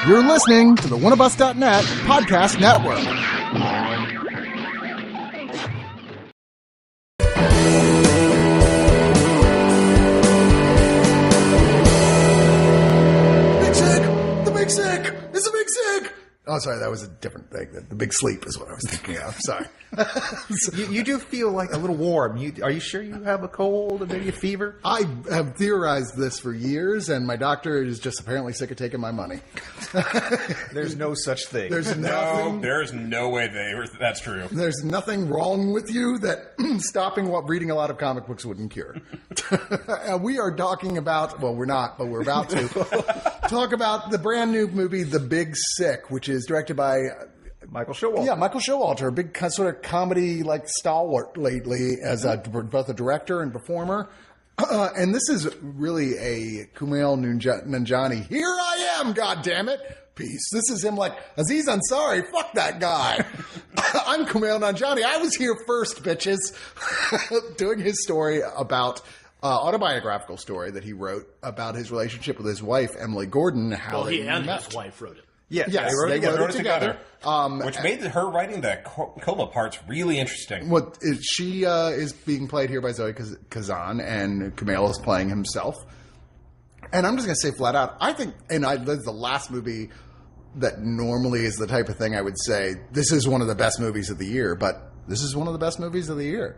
You're listening to the Oneofus.net podcast network. Big Sick! The Big Sick! It's a Big Sick! Oh, sorry, that was a different thing. The Big Sleep is what I was thinking of. Sorry. You do feel like a little warm. Are you sure you have a cold or maybe a fever? I have theorized this for years, and my doctor is just apparently sick of taking my money. There's no such thing. There's there's no way that's true. There's nothing wrong with you that stopping reading a lot of comic books wouldn't cure. We are talking about, well, we're not, but we're about to talk about the brand new movie, The Big Sick, which is directed by Michael Showalter. Yeah, Michael Showalter, a big sort of comedy like stalwart lately as both a director and performer. And this is really a Kumail Nanjiani. Here I am, goddammit. Peace. This is him like, Aziz Ansari, fuck that guy. I'm Kumail Nanjiani. I was here first, bitches. Doing his story about autobiographical story that he wrote about his relationship with his wife, Emily Gordon. How he and his wife wrote it. Yes, they wrote it together. Which made her writing the coma parts really interesting. She is being played here by Zoe Kazan, and Kumail is playing himself. And I'm just going to say flat out, I think, this is the last movie that normally is the type of thing I would say, this is one of the best movies of the year, but this is one of the best movies of the year.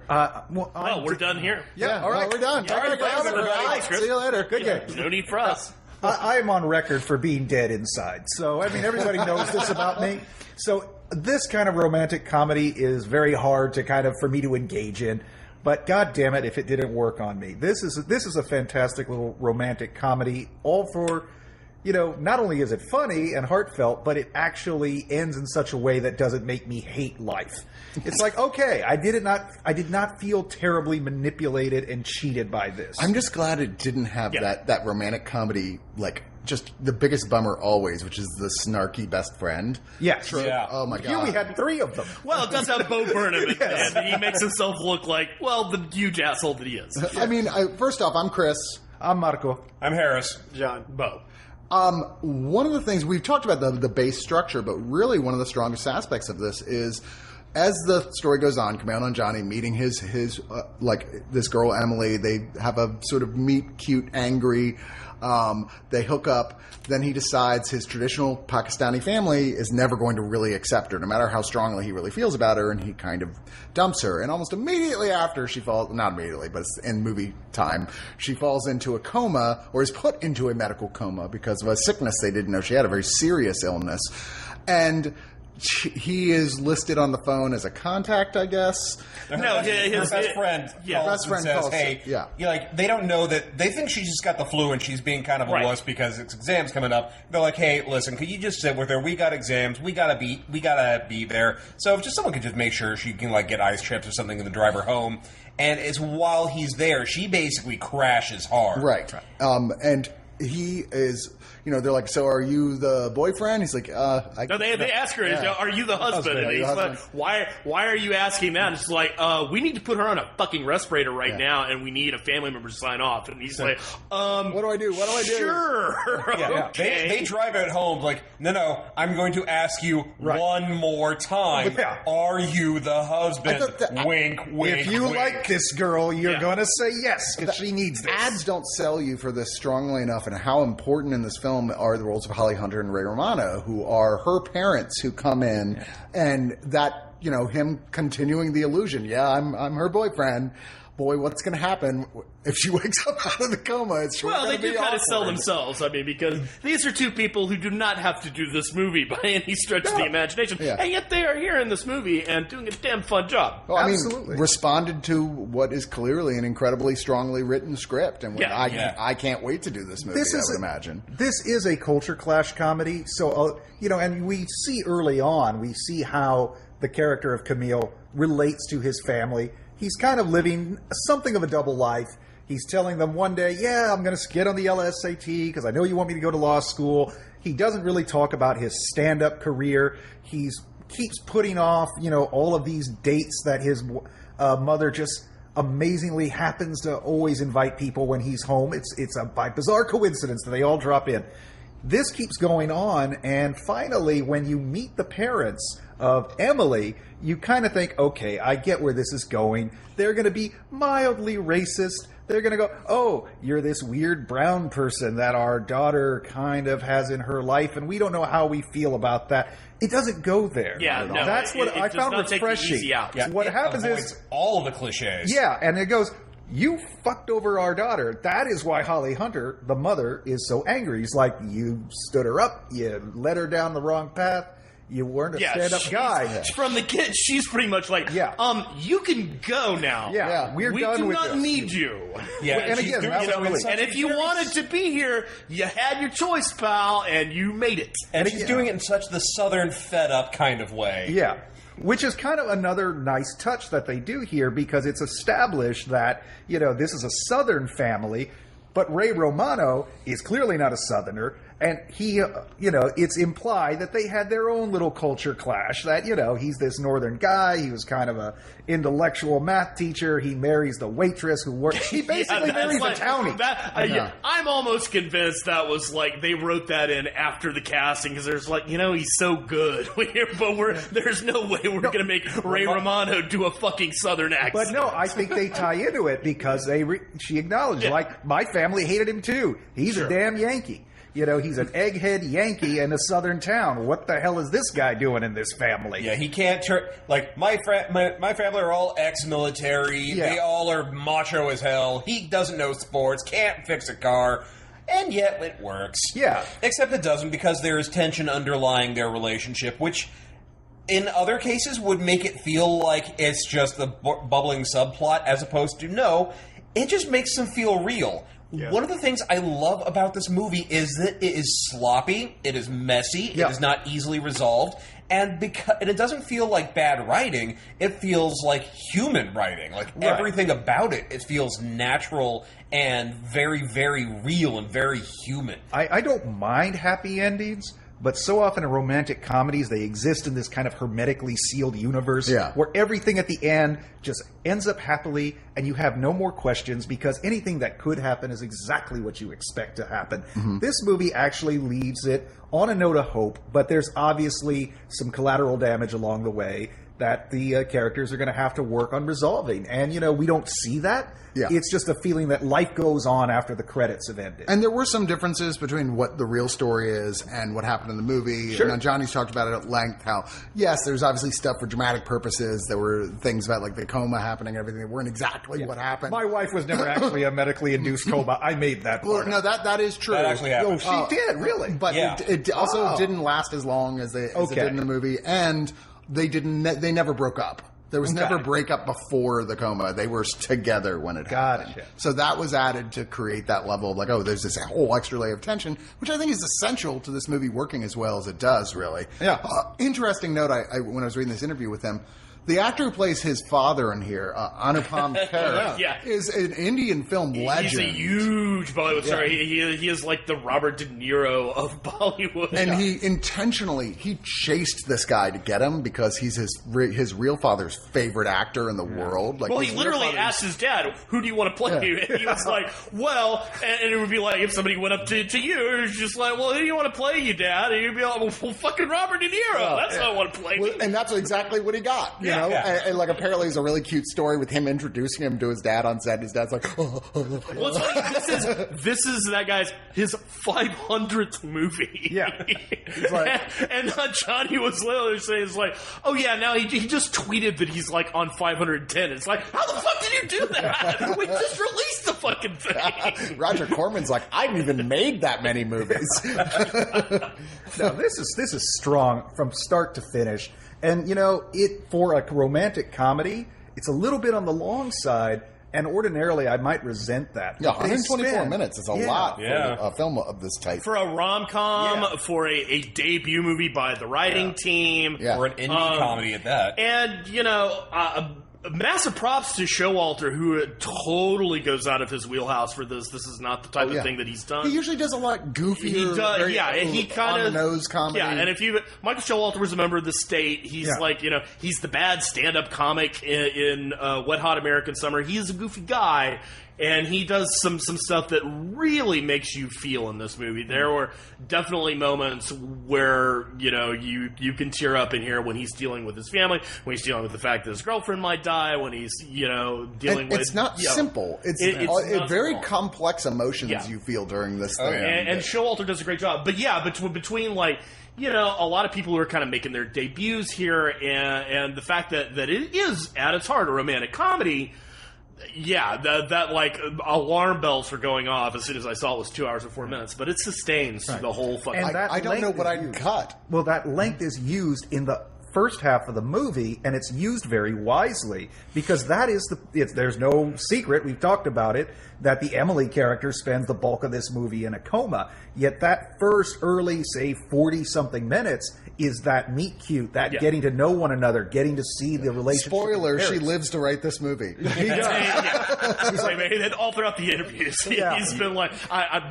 We're done here. Yeah, all right, we're done. All right, thanks, everybody. See you later. Good game. No need for us. I am on record for being dead inside. So, I mean, everybody knows this about me. So, this kind of romantic comedy is very hard for me to engage in. But God damn it, if it didn't work on me. This is a fantastic little romantic comedy, all for, not only is it funny and heartfelt, but it actually ends in such a way that doesn't make me hate life. It's like, okay, I did not feel terribly manipulated and cheated by this. I'm just glad it didn't have that romantic comedy, like just the biggest bummer always, which is the snarky best friend. Yeah, true. Yeah. Oh my god. Here we had 3 of them. Well, it does have Beau Burnham, and he makes himself look like, the huge asshole that he is. I mean, first off, I'm Chris. I'm Marco. I'm Harris. John. Beau. One of the things we've talked about the base structure, but really one of the strongest aspects of this is, as the story goes on, Kumail Nanjiani meeting his this girl Emily, they have a sort of meet cute, angry. They hook up. Then he decides his traditional Pakistani family is never going to really accept her, no matter how strongly he really feels about her, and he kind of dumps her. And almost immediately after she falls, not immediately, but it's in movie time, she falls into a coma, or is put into a medical coma because of a sickness they didn't know she had, a very serious illness. And he is listed on the phone as a contact, I guess. No, his best friend. Yeah, best friend says, calls. "Hey, yeah, they don't know that they think she's just got the flu and she's being kind of a wuss because it's exams coming up. They're like, hey, listen, could you just sit with her? We got exams. We gotta be there. So if just someone could just make sure she can get ice chips or something and then drive her home. And it's while he's there, she basically crashes hard. Right. And he is, they're like, so are you the boyfriend? He's like, No, they ask her, are you the husband? And he's like, why are you asking that? And she's like, we need to put her on a fucking respirator right now, and we need a family member to sign off. And he's like, what do I do? What do I do? Sure. Yeah. Okay. They drive it home like, no, I'm going to ask you one more time. Are you the husband? Wink, wink, If you wink. like this girl, you're going to say yes, because she needs this. Ads don't sell you for this strongly enough, and how important in this film are the roles of Holly Hunter and Ray Romano, who are her parents who come in, and that, him continuing the illusion. Yeah, I'm her boyfriend. Boy, what's going to happen if she wakes up out of the coma? It's sure Well, they do kind of awkward. sell themselves. I mean, because these are two people who do not have to do this movie by any stretch of the imagination. Yeah. And yet they are here in this movie and doing a damn fun job. Well, I Absolutely. mean, responded to what is clearly an incredibly strongly written script, and I can't wait to do this movie. I would imagine This is a culture clash comedy, so and we see early on, we see how the character of Kumail relates to his family. He's kind of living something of a double life. He's telling them one day, I'm going to get on the LSAT because I know you want me to go to law school. He doesn't really talk about his stand-up career. He keeps putting off, all of these dates that his mother just amazingly happens to always invite people when he's home. It's by bizarre coincidence that they all drop in. this keeps going on, and finally, when you meet the parents of Emily, you kind of think, okay, I get where this is going. They're going to be mildly racist. They're going to go, oh, you're this weird brown person that our daughter kind of has in her life, and we don't know how we feel about that. It doesn't go there. Yeah, no, that's what I found refreshing. Yeah, what happens is all of the cliches. Yeah, and it goes, you fucked over our daughter. That is why Holly Hunter, the mother, is so angry. He's like, you stood her up, you led her down the wrong path. You weren't a stand-up guy. From the kid, she's pretty much like, you can go now. Yeah, we're done with this. We do not need you. Yeah, and again, and if you wanted to be here, you had your choice, pal, and you made it. And she's doing it in such the Southern fed-up kind of way. Yeah. Which is kind of another nice touch that they do here, because it's established that, this is a Southern family, but Ray Romano is clearly not a Southerner. And he, it's implied that they had their own little culture clash. That, he's this northern guy. He was kind of a intellectual math teacher. He marries the waitress who works. He basically marries a townie. I'm almost convinced that was like they wrote that in after the casting, because there's like, he's so good. But there's no way we're going to make Ray Romano do a fucking Southern accent. But no, I think they tie into it because she acknowledged, like, my family hated him too. He's a damn Yankee. He's an egghead Yankee in a southern town. What the hell is this guy doing in this family? Yeah, he can't turn... Like, my family are all ex-military. Yeah. They all are macho as hell. He doesn't know sports, can't fix a car, and yet it works. Yeah. Except it doesn't, because there is tension underlying their relationship, which in other cases would make it feel like it's just the bubbling subplot, as opposed to, no, it just makes them feel real. Yeah. One of the things I love about this movie is that it is sloppy, it is messy, it is not easily resolved, and it doesn't feel like bad writing, it feels like human writing. Like, everything about it feels natural and very, very real and very human. I don't mind happy endings, but so often in romantic comedies, they exist in this kind of hermetically sealed universe where everything at the end just ends up happily and you have no more questions because anything that could happen is exactly what you expect to happen. Mm-hmm. This movie actually leaves it on a note of hope, but there's obviously some collateral damage along the way that the characters are going to have to work on resolving. And, we don't see that. Yeah. It's just a feeling that life goes on after the credits have ended. And there were some differences between what the real story is and what happened in the movie. Sure. Now, Johnny's talked about it at length, how, yes, there's obviously stuff for dramatic purposes. There were things about, like, the coma happening and everything that weren't exactly what happened. My wife was never actually a medically induced coma. I made that part. Well, no, that is true. That actually happened. Oh, she did, really? But it also didn't last as long as it did in the movie. And they never broke up. There was never breakup before the coma. They were together when it happened. Gotcha. So that was added to create that level of like, oh, there's this whole extra layer of tension, which I think is essential to this movie working as well as it does, really. Yeah. Interesting note, I when I was reading this interview with him, the actor who plays his father in here, Anupam Kher, is an Indian film legend. He's a huge Bollywood star. He is like the Robert De Niro of Bollywood. And he intentionally chased this guy to get him because he's his real father's favorite actor in the world. Like, well, he literally asked his dad, "Who do you want to play?" Yeah. And he was like, "Well," and it would be like if somebody went up to you, it was just like, "Well, who do you want to play you, Dad?" And you'd be like, "Well, fucking Robert De Niro. That's not what I want to play." Well, and that's exactly what he got. You know, and like apparently it's a really cute story with him introducing him to his dad on set. His dad's like, "Oh." Well, it's funny. This is that guy's his 500th movie. Yeah, and Johnny was literally saying, "It's like, oh yeah, now he just tweeted that he's like on 510." It's like, how the fuck did you do that? We just released the fucking thing. Roger Corman's like, I haven't even made that many movies. No, this is strong from start to finish. And, for a romantic comedy, it's a little bit on the long side, and ordinarily I might resent that. Yeah, 124 minutes is a lot for a film of this type. For a rom-com, for a debut movie by the writing team. Yeah. Or an indie comedy at that. And, massive props to Showalter, who totally goes out of his wheelhouse for this. This is not the type of thing that he's done. He usually does a lot goofier, he kind of on-the-nose comedy. Yeah, and if Michael Showalter was a member of the State. He's he's the bad stand-up comic in Wet Hot American Summer. He is a goofy guy. And he does some stuff that really makes you feel in this movie. There were definitely moments where, you can tear up in here when he's dealing with his family, when he's dealing with the fact that his girlfriend might die, when he's, dealing with... It's not simple. It's not very simple. Complex emotions you feel during this thing. And Showalter does a great job. But yeah, between a lot of people who are kind of making their debuts here, and the fact that it is, at its heart, a romantic comedy... Yeah, that alarm bells were going off as soon as I saw it was 2 hours and 4 minutes, but it sustains the whole fucking... And I don't know what I'd cut. Well, that length is used in the first half of the movie, and it's used very wisely, because that is there's no secret, we've talked about it, that the Emily character spends the bulk of this movie in a coma. Yet that first early, say, 40-something minutes is that meet cute, that getting to know one another, getting to see the relationship. Spoiler, she lives to write this movie. All throughout the interviews, he's been like,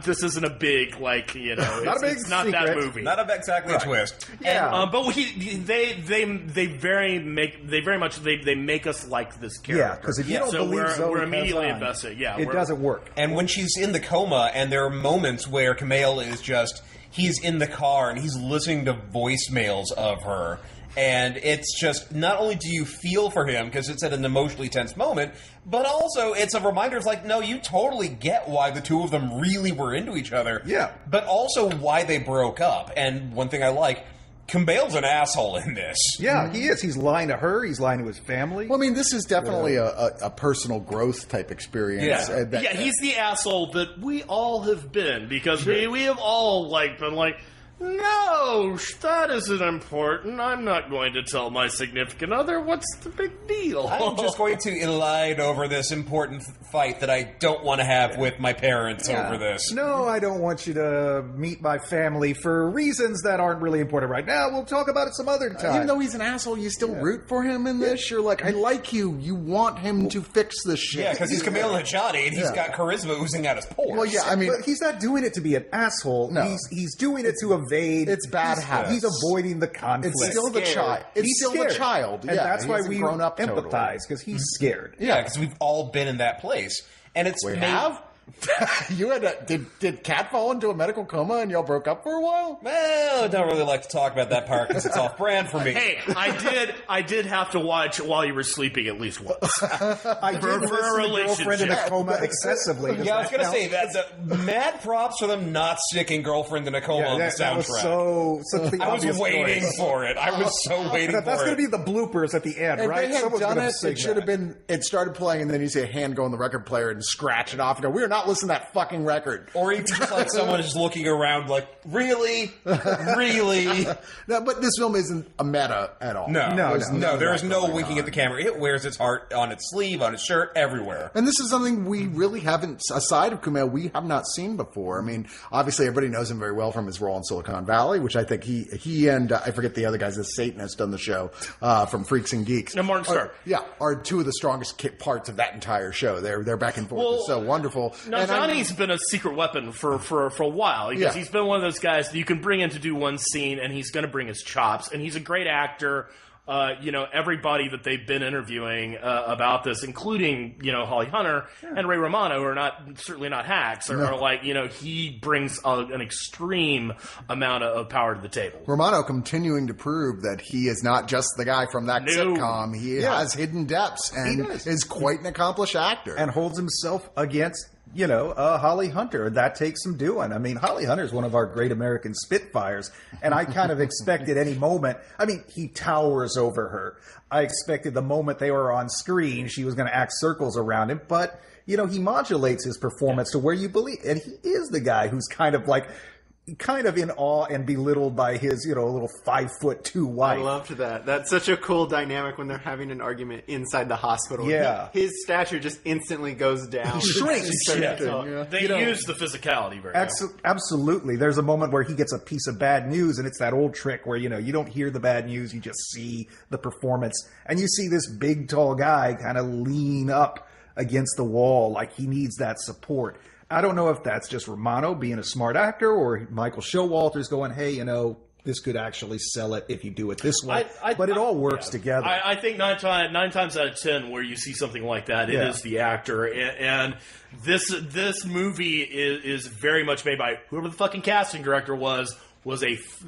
this isn't a big, not a big it's not that movie. Not exactly a twist. Yeah. But they very much make us like this character. Yeah, because if you don't believe Zoe we're immediately Kazan, invested. Yeah, it doesn't work. And when she's in the coma, and there are moments where Kumail is just, he's in the car and he's listening to voicemails of her. And it's just, not only do you feel for him because it's at an emotionally tense moment, but also it's a reminder, it's like, no, you totally get why the two of them really were into each other. Yeah. But also why they broke up. And one thing I like, Kumail's an asshole in this. Yeah, he is. He's lying to her. He's lying to his family. Well, I mean, this is definitely a personal growth type experience. Yeah, he's the asshole that we all have been, because we have all been like, no, that isn't important. I'm not going to tell my significant other. What's the big deal? I'm just going to elide over this important fight that I don't want to have with my parents over this. No, I don't want you to meet my family for reasons that aren't really important right now. We'll talk about it some other time. Even though he's an asshole, you still root for him in this. You're like, I like you. You want him to fix this shit. Yeah, because he's Kumail Nanjiani and he's got charisma oozing out his pores. Well, yeah, I mean... But he's not doing it to be an asshole. No. He's doing it to evade... It's bad habits. He's avoiding the conflict. It's still the child. It's still the child. And that's why we grown up empathize, because he's scared. Yeah, because we've all been in that place. And it's We have? You had did Kat fall into a medical coma and y'all broke up for a while? Well, I don't really like to talk about that part because it's off-brand for me. Hey, I did have to watch while you were sleeping at least once. I did listen to Girlfriend in a Coma excessively. Yeah, I was going to say that. Mad props for them not sticking Girlfriend in a Coma on the soundtrack. That was such the I was waiting choice. for it. I was so waiting for it. That's going to be the bloopers at the end, If right? they had Someone's done gonna it, sing it should have been, it started playing and then you see a hand go on the record player and scratch it off and go, we are not listening to that fucking record. Or even just like someone just looking around like, really? Really? No, but this film isn't a meta at all. No. There is no going winking on. at the camera. It wears its heart on its sleeve, on its shirt, everywhere. And this is something we really haven't, aside of Kumail, we have not seen before. I mean, obviously everybody knows him very well from his role in Silicon Valley, which I think he and I forget the other guys, the Satanist on the show from Freaks and Geeks. No, Martin Starr. Are two of the strongest parts of that entire show. They're back and forth. It's so wonderful. Now, Johnny's been a secret weapon for a while, because he's been one of those guys that you can bring in to do one scene and he's going to bring his chops, and he's a great actor. Everybody that they've been interviewing about this, including, Holly Hunter and Ray Romano, who are certainly not hacks, are like, he brings an extreme amount of power to the table. Romano continuing to prove that he is not just the guy from that sitcom. He has hidden depths and is quite an accomplished actor. And holds himself against Holly Hunter. That takes some doing. I mean, Holly Hunter is one of our great American Spitfires, and I kind of expected any moment. I mean, he towers over her. I expected the moment they were on screen, she was going to act circles around him, but, he modulates his performance to where you believe, and he is the guy who's kind of in awe and belittled by his, little 5'2" wife. I loved that. That's such a cool dynamic when they're having an argument inside the hospital. Yeah. His stature just instantly goes down. He shrinks. They use the physicality very well. Absolutely. There's a moment where he gets a piece of bad news, and it's that old trick where, you don't hear the bad news, you just see the performance. And you see this big, tall guy kind of lean up against the wall like he needs that support. I don't know if that's just Romano being a smart actor or Michael Showalter's going, hey, this could actually sell it if you do it this way. But it all works together. I think nine times out of 10 where you see something like that, it is the actor. And this movie is very much made by whoever the fucking casting director was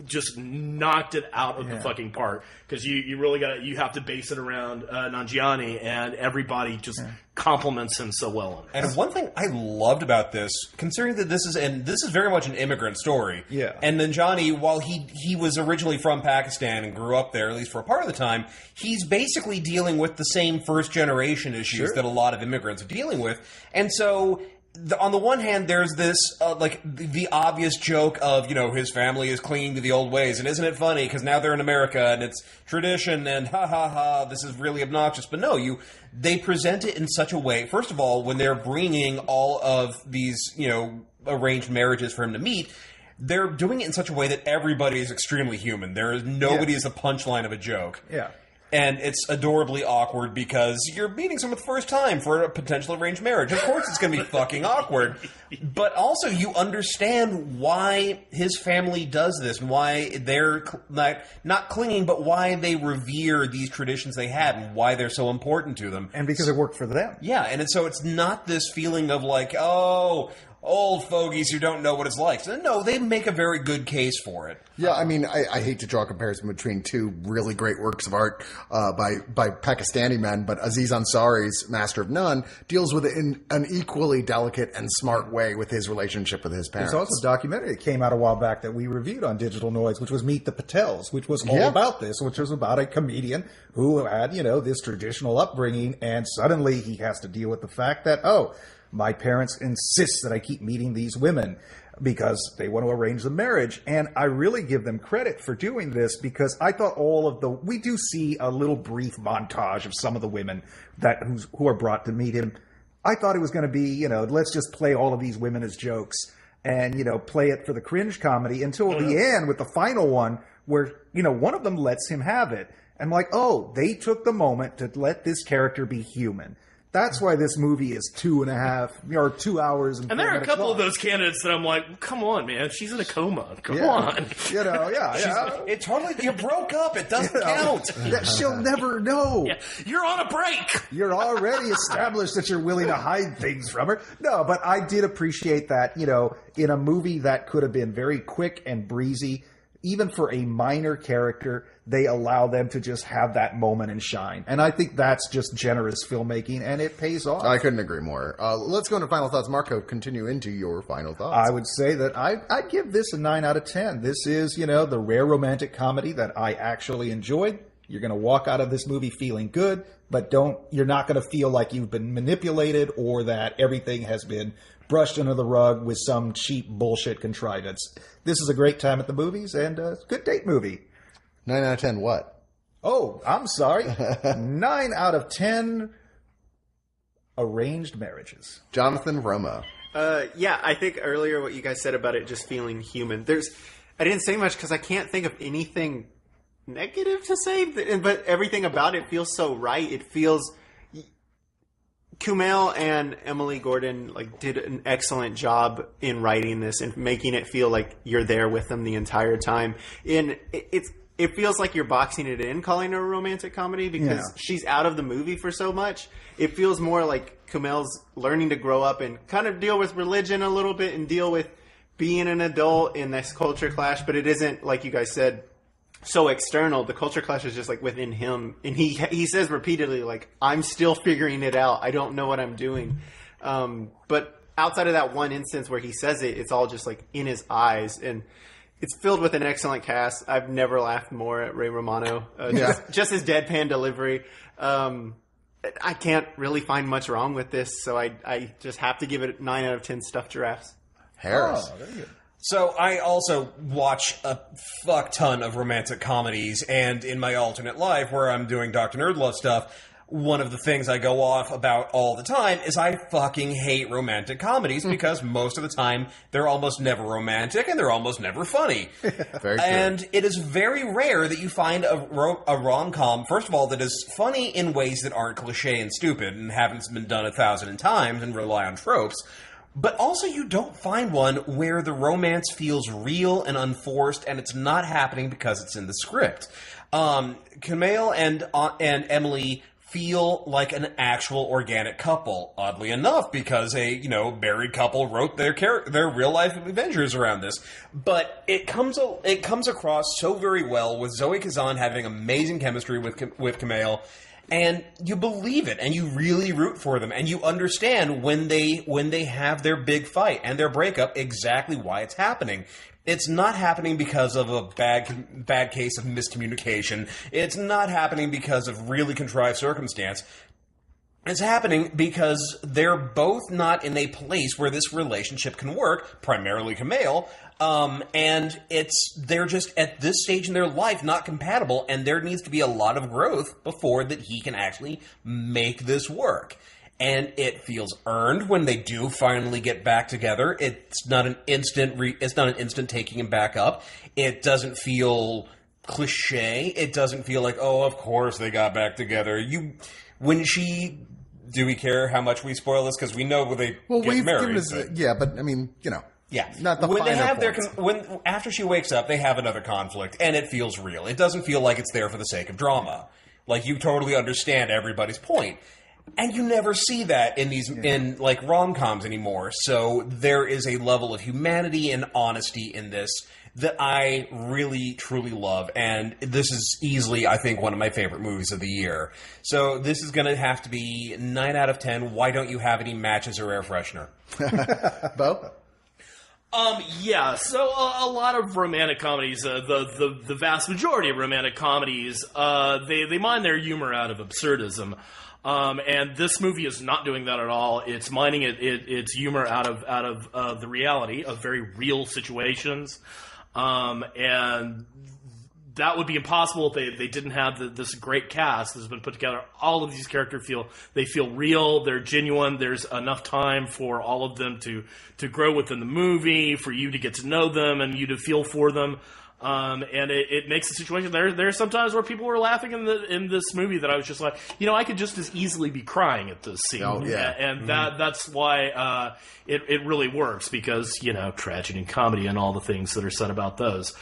just knocked it out of the fucking park, because you really you have to base it around Nanjiani, and everybody just compliments him so well. And one thing I loved about this, considering that this is very much an immigrant story. Yeah. And Nanjiani, while he was originally from Pakistan and grew up there, at least for a part of the time, he's basically dealing with the same first generation issues that a lot of immigrants are dealing with. And so on the one hand, there's this, the obvious joke of, his family is clinging to the old ways, and isn't it funny, because now they're in America, and it's tradition, and this is really obnoxious. But no, they present it in such a way, first of all, when they're bringing all of these, arranged marriages for him to meet, they're doing it in such a way that everybody is extremely human. Nobody is a punchline of a joke. Yeah. And it's adorably awkward because you're meeting someone for the first time for a potential arranged marriage. Of course it's going to be fucking awkward. But also you understand why his family does this and why they're not clinging, but why they revere these traditions they had and why they're so important to them. And because it worked for them. Yeah, and so it's not this feeling of old fogies who don't know what it's like. So, no, they make a very good case for it. Yeah, I mean, I hate to draw a comparison between two really great works of art by Pakistani men, but Aziz Ansari's Master of None deals with it in an equally delicate and smart way with his relationship with his parents. There's also a documentary that came out a while back that we reviewed on Digital Noise, which was Meet the Patels, which was all about this, which was about a comedian who had, this traditional upbringing, and suddenly he has to deal with the fact that, my parents insist that I keep meeting these women because they want to arrange the marriage. And I really give them credit for doing this, because I thought we do see a little brief montage of some of the women who are brought to meet him. I thought it was going to be, let's just play all of these women as jokes and, play it for the cringe comedy until the end with the final one where, one of them lets him have it. And they took the moment to let this character be human. That's why this movie is 2.5 or 2 hours. And there are a couple of those candidates that I'm like, come on, man, she's in a coma. Come on. It totally, you broke up. It doesn't count. She'll never know. Yeah. You're on a break. You're already established that you're willing to hide things from her. No, but I did appreciate that, in a movie that could have been very quick and breezy, even for a minor character, they allow them to just have that moment and shine. And I think that's just generous filmmaking, and it pays off. I couldn't agree more. Let's go into final thoughts. Marco, continue into your final thoughts. I would say that I'd give this a 9 out of 10. This is, the rare romantic comedy that I actually enjoyed. You're going to walk out of this movie feeling good, but you're not going to feel like you've been manipulated or that everything has been brushed under the rug with some cheap bullshit contrivance. This is a great time at the movies and a good date movie. 9 out of 10 what? Oh, I'm sorry. 9 out of 10 arranged marriages. Jonathan Roma. I think earlier what you guys said about it just feeling human. I didn't say much because I can't think of anything negative to say, but everything about it feels so right. It feels... Kumail and Emily Gordon did an excellent job in writing this and making it feel like you're there with them the entire time. It feels like you're boxing it in, calling it a romantic comedy, because she's out of the movie for so much. It feels more like Kumail's learning to grow up and kind of deal with religion a little bit and deal with being an adult in this culture clash. But it isn't, like you guys said, so external. The culture clash is just within him, and he says repeatedly I'm still figuring it out. I don't know what I'm doing. But outside of that one instance where he says it, it's all just in his eyes, and it's filled with an excellent cast. I've never laughed more at Ray Romano. Just his deadpan delivery. I can't really find much wrong with this, so I just have to give it 9 out of 10 stuffed giraffes. Harris. Oh, very good. So I also watch a fuck ton of romantic comedies, and in my alternate life, where I'm doing Dr. Nerdlove stuff, one of the things I go off about all the time is I fucking hate romantic comedies because most of the time they're almost never romantic and they're almost never funny. Very true. And it is very rare that you find a rom-com, first of all, that is funny in ways that aren't cliche and stupid and haven't been done 1,000 times and rely on tropes. But also you don't find one where the romance feels real and unforced, and it's not happening because it's in the script. Kumail and Emily feel like an actual organic couple, oddly enough, because a married couple wrote their real life adventures around this. But it comes across so very well, with Zoe Kazan having amazing chemistry with Kumail, and you believe it, and you really root for them, and you understand when they have their big fight and their breakup exactly why it's happening. It's not happening because of a bad case of miscommunication. It's not happening because of really contrived circumstance. It's happening because they're both not in a place where this relationship can work, primarily Kumail, and they're just at this stage in their life not compatible, and there needs to be a lot of growth before that he can actually make this work. And it feels earned when they do finally get back together. It's not an instant. It's not an instant taking him back up. It doesn't feel cliche. It doesn't feel like, oh, of course they got back together. Do we care how much we spoil this? Because we know when they get married. But I mean, Yeah, not the when they have points. After she wakes up, they have another conflict, and it feels real. It doesn't feel like it's there for the sake of drama. Like you totally understand everybody's point. And you never see that in like rom-coms anymore. So there is a level of humanity and honesty in this that I really, truly love. And this is easily, I think, one of my favorite movies of the year. So this is going to have to be 9 out of 10. Why don't you have any matches or air freshener? Beau? So a lot of romantic comedies, the vast majority of romantic comedies, they mine their humor out of absurdism. And this movie is not doing that at all. It's mining its humor out of the reality of very real situations. And that would be impossible if they didn't have this great cast that's been put together. All of these characters feel real, they're genuine, there's enough time for all of them to grow within the movie, for you to get to know them and you to feel for them. And it makes the situation there are sometimes where people were laughing in this movie that I was just like, I could just as easily be crying at this scene. Oh, yeah. And that's why it really works, because tragedy and comedy and all the things that are said about those.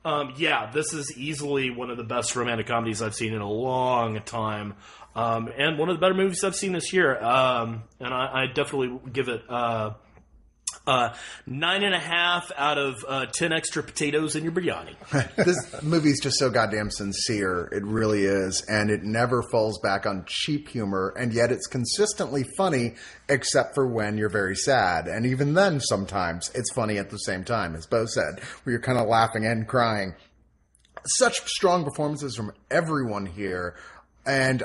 This is easily one of the best romantic comedies I've seen in a long time, and one of the better movies I've seen this year. And I definitely give it 9.5 out of 10 extra potatoes in your biryani. This movie's just so goddamn sincere. It really is. And it never falls back on cheap humor. And yet it's consistently funny, except for when you're very sad. And even then, sometimes it's funny at the same time, as Beau said, where you're kind of laughing and crying. Such strong performances from everyone here. And,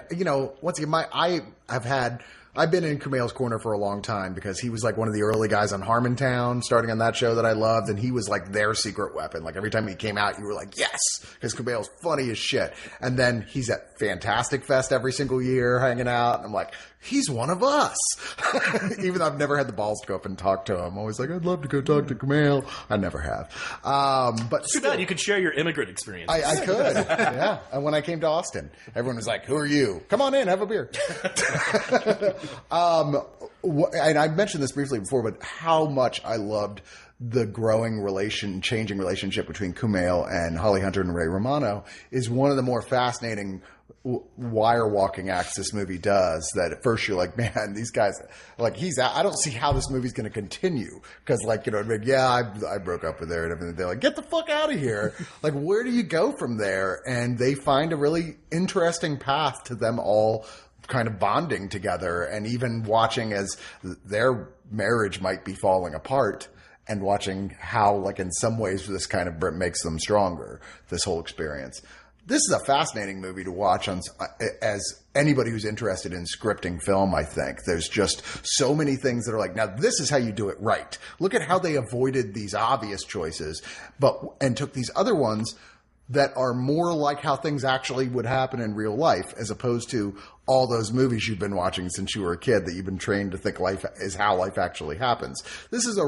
once again, I've been in Kumail's corner for a long time because he was like one of the early guys on Harmontown, starting on that show that I loved, and he was like their secret weapon. Like every time he came out, you were like, yes, because Kumail's funny as shit. And then he's at Fantastic Fest every single year hanging out, and I'm like, he's one of us. Even though I've never had the balls to go up and talk to him. I'm always like, I'd love to go talk to Kumail. I never have. But too bad you could share your immigrant experience. I could, yeah. And when I came to Austin, everyone was like, who are you? Come on in, have a beer. And I mentioned this briefly before, but how much I loved the changing relationship between Kumail and Holly Hunter and Ray Romano is one of the more fascinating wire walking acts this movie does. That at first you're like, man, these guys, like I don't see how this movie's going to continue, because I broke up with her and everything. They're like, get the fuck out of here. Like, where do you go from there? And they find a really interesting path to them all kind of bonding together, and even watching as their marriage might be falling apart, and watching how, like, in some ways this kind of makes them stronger, this whole experience. This is a fascinating movie to watch as anybody who's interested in scripting film, I think. There's just so many things that are like, now this is how you do it right. Look at how they avoided these obvious choices, and took these other ones that are more like how things actually would happen in real life, as opposed to all those movies you've been watching since you were a kid that you've been trained to think life is how life actually happens. This is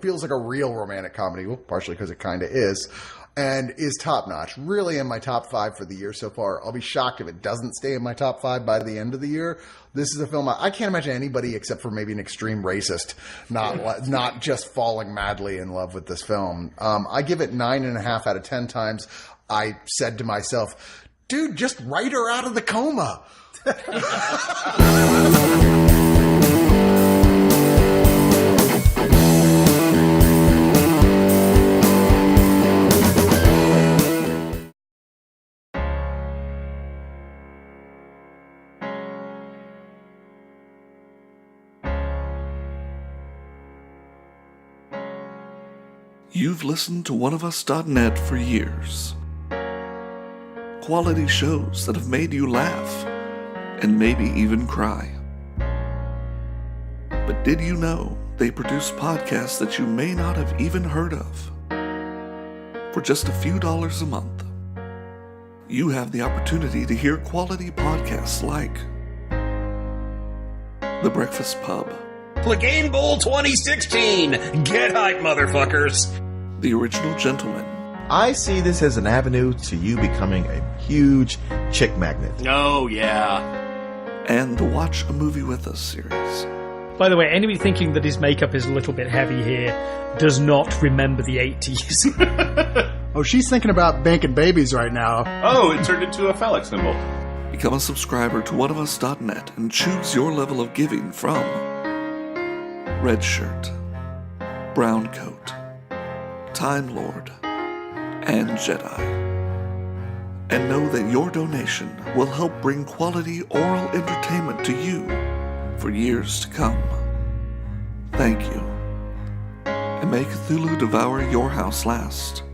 feels like a real romantic comedy, well, partially because it kind of is. and is top notch. Really in my top 5 for the year so far. I'll be shocked if it doesn't stay in my top 5 by the end of the year. This is a film I can't imagine anybody except for maybe an extreme racist not just falling madly in love with this film. I give it 9.5 out of 10 times. I said to myself, dude, just write her out of the coma. You've listened to Oneofus.net for years. Quality shows that have made you laugh and maybe even cry. But did you know they produce podcasts that you may not have even heard of? For just a few dollars a month, you have the opportunity to hear quality podcasts like The Breakfast Pub, Game Bowl 2016! Get hype, motherfuckers! The Original Gentleman, I see this as an avenue to you becoming a huge chick magnet. Oh, yeah. and the Watch a Movie With Us series. By the way, anybody thinking that his makeup is a little bit heavy here does not remember the 80s. Oh, she's thinking about banking babies right now. Oh, it turned into a phallic symbol. Become a subscriber to Oneofus.net and choose your level of giving from Red Shirt, Brown Coat, Time Lord, and Jedi. And know that your donation will help bring quality oral entertainment to you for years to come. Thank you. And may Cthulhu devour your house last.